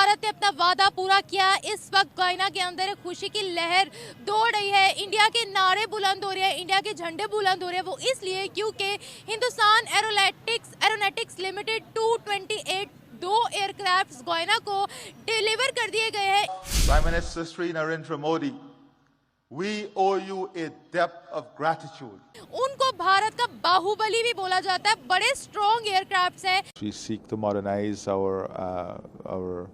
भारत ने अपना वादा पूरा किया। इस वक्त गयाना के अंदर एक खुशी की लहर दौड़ रही है। इंडिया के नारे बुलंद हो रहे हैं, इंडिया के झंडे बुलंद हो रहे हैं। वो इसलिए क्योंकि हिंदुस्तान एरोनॉटिक्स लिमिटेड 228 दो एयरक्राफ्ट गयाना को डिलीवर कर दिए गए हैं। Prime Minister Sri Narendra Modi, we owe you a debt of gratitude. उनको भारत का बाहुबली भी बोला जाता है। बड़े स्ट्रॉन्ग एयरक्राफ्ट हैं। We seek to modernize our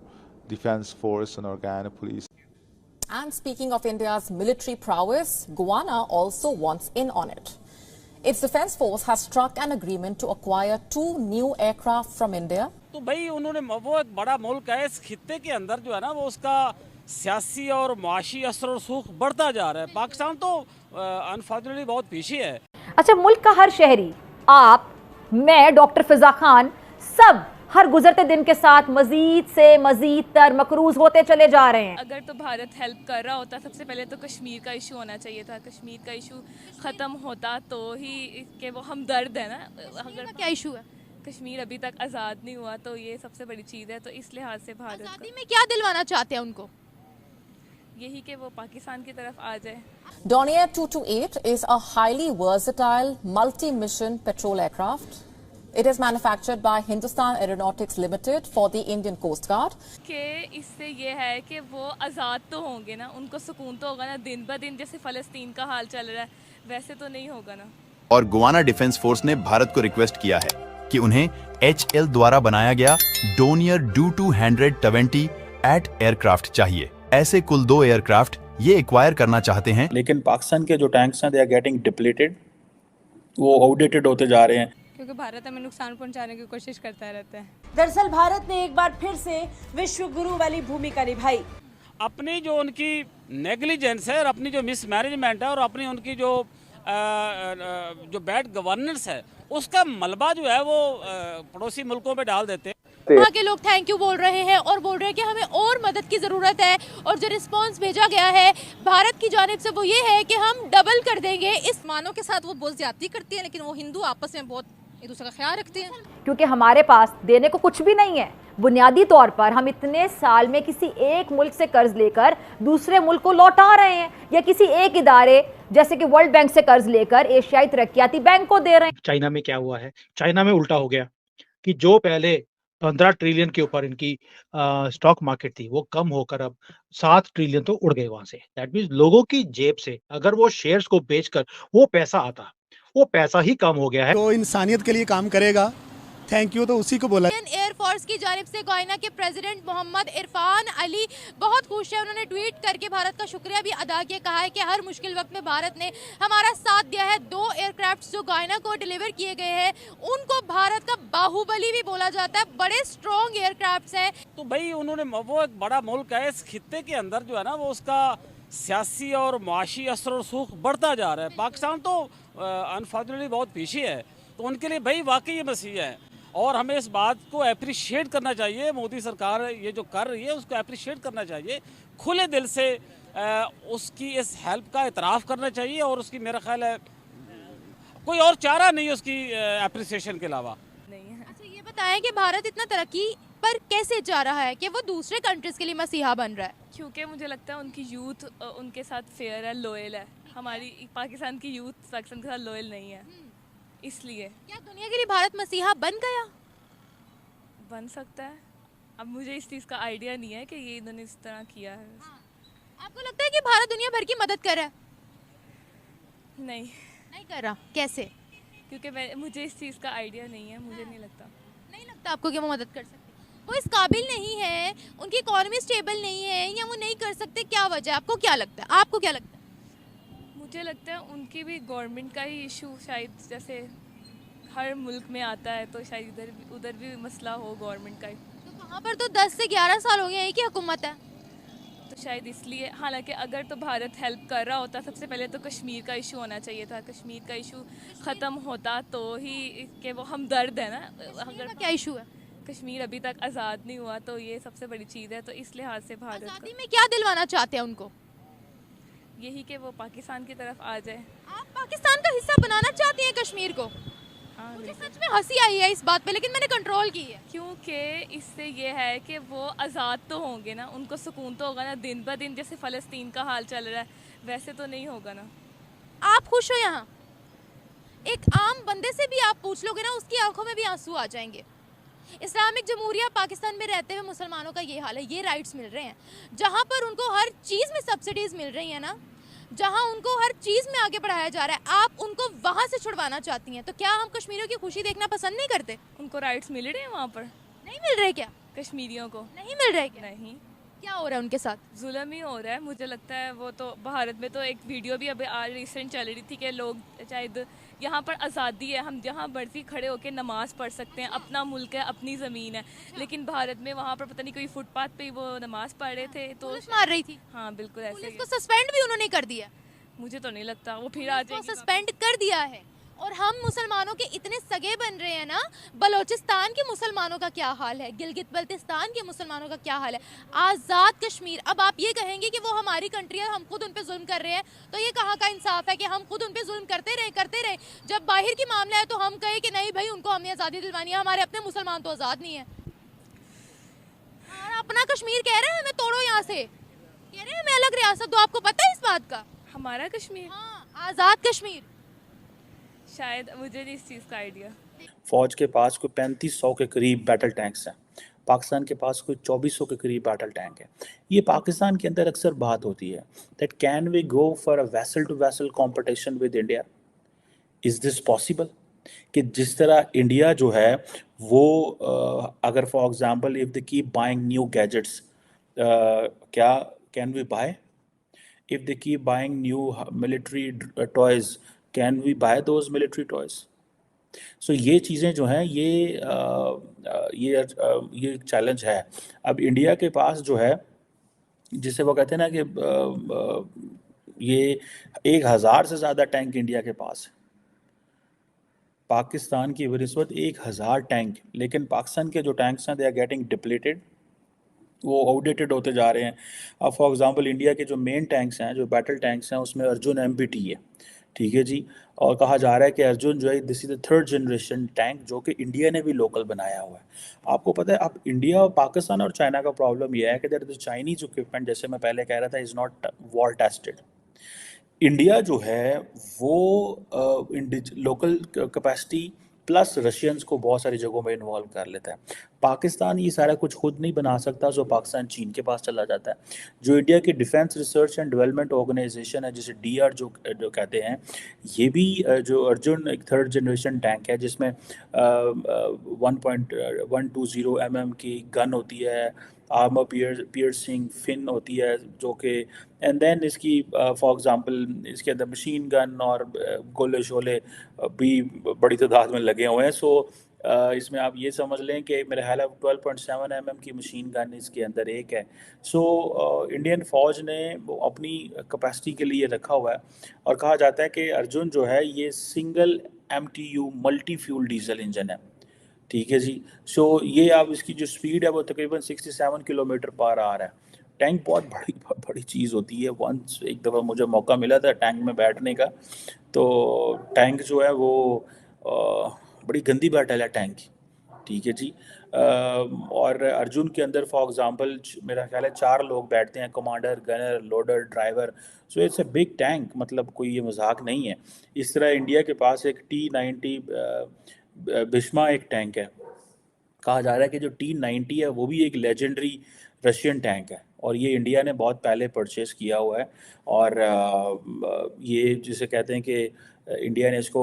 defense force and our Guyana police. And speaking of India's military prowess, Guyana also wants in on it. Its defense force has struck an agreement to acquire 2 new aircraft from India. तो भाई उन्होंने वो एक बड़ा मुल्क है, इस खित्ते के अंदर जो है ना वो उसका सियासी और माशी असर और सुख बढ़ता जा रहा है। पाकिस्तान तो अनफॉर्चुनेटली बहुत पीछे है। अच्छा, मुल्क का हर शहरी, आप, मैं, डॉक्टर फिजा खान, सब हर गुजरते दिन के साथ मजीद से मजीद तर मकरूज होते चले जा रहे हैं। अगर तो भारत हेल्प कर रहा होता, सबसे पहले तो कश्मीर का इशू होना चाहिए था। कश्मीर का इशू ख़त्म होता तो ही कि वो हमदर्द है ना। अगर क्या इशू है? कश्मीर अभी तक आज़ाद नहीं हुआ तो ये सबसे बड़ी चीज़ है। तो इस लिहाज से भारत आज़ादी में क्या दिलवाना चाहते हैं उनको? यही कि वो पाकिस्तान की तरफ आ जाए। Dornier 228 is a highly versatile multi-mission patrol aircraft. It is manufactured by Hindustan Aeronautics Limited for the Indian Coast Guard. कि इससे ये है कि वो आज़ाद तो होंगे ना, उनको सुकून तो होगा ना। दिन ब दिन जैसे फ़लस्तीन का हाल चल रहा है वैसे तो नहीं होगा ना। और गुयाना डिफेंस फोर्स ने भारत को रिक्वेस्ट किया है कि उन्हें HL द्वारा बनाया गया डोनियर Do-220 एट एयरक्राफ्ट चाहिए। ऐसे कुल 2 एयरक्राफ्ट ये एक्वायर करना चाहते हैं। लेकिन पाकिस्तान के जो टैंक्स हैं दे आर गेटिंग डिप्लीटेड, वो आउटडेटेड होते जा रहे हैं क्योंकि भारत हमें नुकसान पहुंचाने की कोशिश करता रहता है। दरअसल भारत ने एक बार फिर से विश्व गुरु वाली भूमिका निभाई। अपनी जो उनकी नेग्लिजेंस है और अपनी जो मिसमैनेजमेंट है और अपनी उनकी जो बैड गवर्नेंस है, उसका मलबा जो है वो पड़ोसी मुल्कों में डाल देते हैं। वहाँ के लोग थैंक यू बोल रहे हैं और बोल रहे हैं कि हमें और मदद की ज़रूरत है। और जो रिस्पांस भेजा गया है भारत की जानिब से वो ये है कि हम डबल कर देंगे। इस मानों के साथ वो बहुत ज्यादती करती है, लेकिन वो हिंदू आपस में बहुत एक दूसरे का ख्याल रखते हैं। क्योंकि हमारे पास देने को कुछ भी नहीं है। बुनियादी तौर पर हम इतने साल में किसी एक मुल्क से कर्ज लेकर दूसरे मुल्क को लौटा रहे हैं, या किसी एक इदारे जैसे कि वर्ल्ड बैंक से कर्ज लेकर एशियाई तरक्याती बैंक को दे रहे हैं। चाइना में क्या हुआ है? चाइना में उल्टा हो गया कि जो पहले 15 ट्रिलियन के ऊपर इनकी स्टॉक मार्केट थी, वो कम होकर अब 7 ट्रिलियन तो उड़ गए वहां से। दैट मींस लोगों की जेब से अगर वो शेयर्स को बेचकर वो पैसा आता, वो पैसा ही कम हो गया है। तो इंसानियत के लिए काम करेगा, थैंक यू तो उसी को बोला। एयरफोर्स की जानिब से गयाना के प्रेसिडेंट मोहम्मद इरफान अली बहुत खुश है। उन्होंने ट्वीट करके भारत का शुक्रिया भी अदा किया। कहा है कि हर मुश्किल वक्त में भारत ने हमारा साथ दिया है। 2 एयरक्राफ्ट जो गयाना को डिलीवर किए गए हैं उनको भारत का बाहुबली भी बोला जाता है। बड़े स्ट्रॉन्ग एयरक्राफ्ट हैं। तो भाई उन्होंने वो एक बड़ा मुल्क है, इस खित्ते के अंदर जो है ना वो उसका सियासी और माशी असर और सुख बढ़ता जा रहा है। पाकिस्तान तो अनफॉर्चुनेटली बहुत पीछे है। तो उनके लिए भाई वाकई ये मसीहा है और हमें इस बात को अप्रिशिएट करना चाहिए। मोदी सरकार ये जो कर रही है उसको अप्रिशिएट करना चाहिए। खुले दिल से उसकी इस हेल्प का इतराफ़ करना चाहिए और उसकी मेरा ख्याल है कोई और चारा नहीं है उसकी अप्रिसिएशन के अलावा। नहीं है। अच्छा, ये बताएं कि भारत इतना तरक्की पर कैसे जा रहा है कि वो दूसरे कंट्रीज के लिए मसीहा बन रहा है? क्योंकि मुझे लगता है उनकी यूथ उनके साथ फेयर है, लॉयल है। हमारी पाकिस्तान की यूथ पाकिस्तान के साथ लॉयल नहीं है, इसलिए। क्या दुनिया के लिए भारत मसीहा बन गया? बन सकता है। अब मुझे इस चीज़ का आइडिया नहीं है कि ये इन्होंने इस तरह किया है। आपको लगता है कि भारत दुनिया भर की मदद कर रहा है? नहीं कर रहा। कैसे? क्योंकि मुझे इस चीज़ का आइडिया नहीं है। मुझे नहीं लगता आपको कि वो मदद कर सकते? वो इस काबिल नहीं है, उनकी इकोनॉमी स्टेबल नहीं है, या वो नहीं कर सकते? क्या वजह है? आपको क्या लगता है? आपको क्या लगता है? मुझे लगता है उनकी भी गवर्नमेंट का ही इशू, शायद जैसे हर मुल्क में आता है तो शायद उधर भी मसला हो गवर्नमेंट का ही। तो वहाँ पर तो 10 से 11 साल हो गए हैं कि हुकूमत है, तो शायद इसलिए। हालांकि अगर तो भारत हेल्प कर रहा होता, सबसे पहले तो कश्मीर का इशू होना चाहिए था। कश्मीर का इशू ख़त्म होता तो ही कि वो हमदर्द है ना। अगर क्या इशू है? कश्मीर अभी तक आज़ाद नहीं हुआ तो ये सबसे बड़ी चीज़ है। तो इस लिहाज से भारत आज़ादी में क्या दिलवाना चाहते हैं उनको? यही कि वो पाकिस्तान की तरफ आ जाए। आप पाकिस्तान का हिस्सा बनाना चाहती हैं कश्मीर को? हाँ, मुझे बिल्कुल। सच में हंसी आई है इस बात पे, लेकिन मैंने कंट्रोल की है। क्योंकि इससे ये है कि वो आज़ाद तो होंगे ना, उनको सुकून तो होगा ना। दिन ब दिन जैसे फ़लस्तीन का हाल चल रहा है वैसे तो नहीं होगा ना। आप खुश हो यहाँ? एक आम बंदे से भी आप पूछ लोगे ना, उसकी आंखों में भी आंसू आ जाएंगे। इस्लामिक जमहूरिया पाकिस्तान में रहते हुए मुसलमानों का ये हाल है, ये राइट्स मिल रहे हैं जहाँ पर उनको हर चीज़ में सब्सिडीज़ मिल रही है ना, जहाँ उनको हर चीज़ में आगे बढ़ाया जा रहा है, आप उनको वहाँ से छुड़वाना चाहती हैं। तो क्या हम कश्मीरियों की खुशी देखना पसंद नहीं करते? उनको राइट्स मिल रहे हैं वहाँ पर, नहीं मिल रहे क्या? कश्मीरियों को नहीं मिल रहे क्या? नहीं, क्या हो रहा है उनके साथ? जुल्म ही हो रहा है मुझे लगता है। वो तो भारत में तो एक वीडियो भी अभी आज रिसेंट चल रही थी कि लोग शायद यहाँ पर आज़ादी है, हम जहाँ मर्जी खड़े होकर नमाज पढ़ सकते हैं, अपना मुल्क है, अपनी ज़मीन है। लेकिन भारत में वहाँ पर पता नहीं कोई फुटपाथ पे ही वो नमाज पढ़ रहे थे तो पुलिस मार रही थी, हाँ बिल्कुल ऐसे पुलिस ही। को सस्पेंड भी उन्होंने कर दिया, मुझे तो नहीं लगता वो फिर आ जाएगी। सस्पेंड कर दिया है। और हम मुसलमानों के इतने सगे बन रहे हैं ना, बलोचिस्तान के मुसलमानों का क्या हाल है, गिलगित बल्तिस्तान के मुसलमानों का क्या हाल है, आज़ाद कश्मीर। अब आप ये कहेंगे कि वो हमारी कंट्री है, हम खुद उन पे जुल्म कर रहे हैं, तो ये कहाँ का इंसाफ है कि हम खुद उन पे जुल्म करते रहे। जब बाहर की मामला है तो हम कहे कि नहीं भाई उनको हमने आज़ादी दिलवानी है, हमारे अपने मुसलमान तो आज़ाद नहीं है। अपना कश्मीर कह रहे हैं हमें तोड़ो यहाँ से, कह रहे हैं हमें अलग रियासत दो। आपको पता है इस बात का? हमारा कश्मीर, हाँ, आज़ाद कश्मीर। शायद मुझे नहीं इस चीज़ का आइडिया। फौज के पास कोई 3500 के करीब बैटल टैंक्स हैं, पाकिस्तान के पास कोई 2400 के करीब बैटल टैंक है। ये पाकिस्तान के अंदर अक्सर बात होती है that can we go for a vessel to vessel competition with India, is this possible? कि जिस तरह इंडिया जो है वो अगर for example if they keep buying new gadgets, क्या can we buy? If they keep buying new military toys, can we buy those military toys? So ये चीज़ें जो हैं ये एक चैलेंज है। अब इंडिया के पास जो है, जिसे वो कहते हैं ना कि ये 1000 से ज़्यादा टैंक इंडिया के पास है। पाकिस्तान की बनिस्बत 1000 टैंक, लेकिन पाकिस्तान के जो टैंक्स हैं दे आर गेटिंग डिप्लीटेड, वो आउटडेटेड होते जा रहे हैं। अब फॉर एग्जांपल इंडिया के जो मेन टैंक्स हैं, जो बैटल टैंक्स हैं, उसमें अर्जुन MBT है, ठीक है जी। और कहा जा रहा है कि अर्जुन जो है this is the 3rd generation tank जो कि इंडिया ने भी लोकल बनाया हुआ है। आपको पता है अब इंडिया और पाकिस्तान और चाइना का प्रॉब्लम यह है कि दैट द चाइनीज इक्विपमेंट, जैसे मैं पहले कह रहा था, is not war tested. India जो है वो लोकल कैपेसिटी प्लस रशियंस को बहुत सारी जगहों में इन्वॉल्व कर लेता है। पाकिस्तान ये सारा कुछ खुद नहीं बना सकता, जो पाकिस्तान चीन के पास चला जाता है। जो इंडिया की defence research and development organisation है, जिसे DR जो कहते हैं, ये भी जो अर्जुन एक 3rd जनरेशन टैंक है जिसमें 1.120 mm की गन होती है, आर्मर पियर्सिंग फिन होती है जो कि, एंड देन इसकी फॉर एग्जांपल इसके अंदर मशीन गन और गोले शोले भी बड़ी तादाद में लगे हुए हैं। सो इसमें आप ये समझ लें कि मेरे ख्याल है 12.7 mm की मशीन गन इसके अंदर एक है। सो इंडियन फ़ौज ने वो अपनी कैपेसिटी के लिए रखा हुआ है, और कहा जाता है कि अर्जुन जो है ये single MTU multi fuel diesel engine है, ठीक है जी। सो ये अब इसकी जो स्पीड है वो तकरीबन 67 किलोमीटर पर आ रहा है। टैंक बहुत बड़ी चीज़ होती है। वंस एक दफ़ा मुझे मौका मिला था टैंक में बैठने का, तो टैंक जो है वो बड़ी गंदी बैटल है टैंक की, ठीक है जी। और अर्जुन के अंदर फॉर एग्जांपल मेरा ख्याल है 4 लोग बैठते हैं, commander, gunner, loader, driver. So it's a big tank, मतलब कोई ये मजाक नहीं है। इस तरह इंडिया के पास एक T-90 भीष्मा एक टैंक है। कहा जा रहा है कि जो T-90 है वो भी एक लेजेंडरी रशियन टैंक है, और ये इंडिया ने बहुत पहले परचेस किया हुआ है। और ये जिसे कहते हैं कि इंडिया ने इसको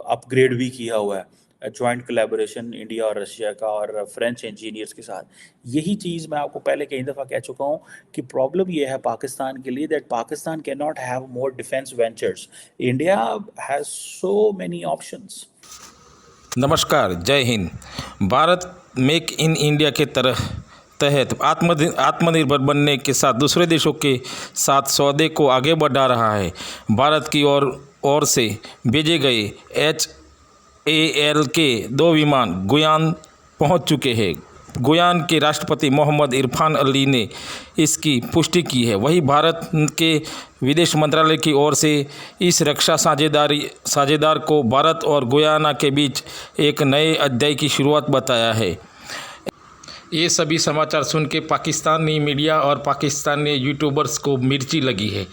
अपग्रेड भी किया हुआ है, जॉइंट कोलैबोरेशन इंडिया और रशिया का और फ्रेंच इंजीनियर्स के साथ। यही चीज़ मैं आपको पहले कई दफ़ा कह चुका हूँ कि प्रॉब्लम ये है पाकिस्तान के लिए that Pakistan can not have more defence ventures, India has so many options. नमस्कार, जय Hind. Bharat make in India के तहत आत्मनिर्भर बनने के साथ दूसरे देशों के साथ सौदे को आगे बढ़ा रहा है। भारत की ओर से भेजे गए HAL के 2 विमान गुयान पहुंच चुके हैं। गुयाना के राष्ट्रपति मोहम्मद इरफान अली ने इसकी पुष्टि की है। वहीं भारत के विदेश मंत्रालय की ओर से इस रक्षा साझेदार को भारत और गुयाना के बीच एक नए अध्याय की शुरुआत बताया है। ये सभी समाचार सुन के पाकिस्तानी मीडिया और पाकिस्तानी यूट्यूबर्स को मिर्ची लगी है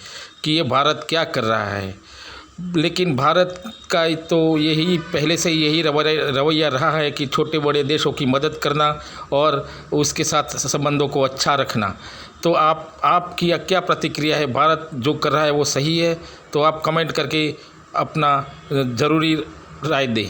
कि ये भारत क्या कर रहा है। लेकिन भारत का तो यही पहले से यही रवैया रहा है कि छोटे बड़े देशों की मदद करना और उसके साथ संबंधों को अच्छा रखना। तो आपकी क्या प्रतिक्रिया है? भारत जो कर रहा है वो सही है? तो आप कमेंट करके अपना ज़रूरी राय दें।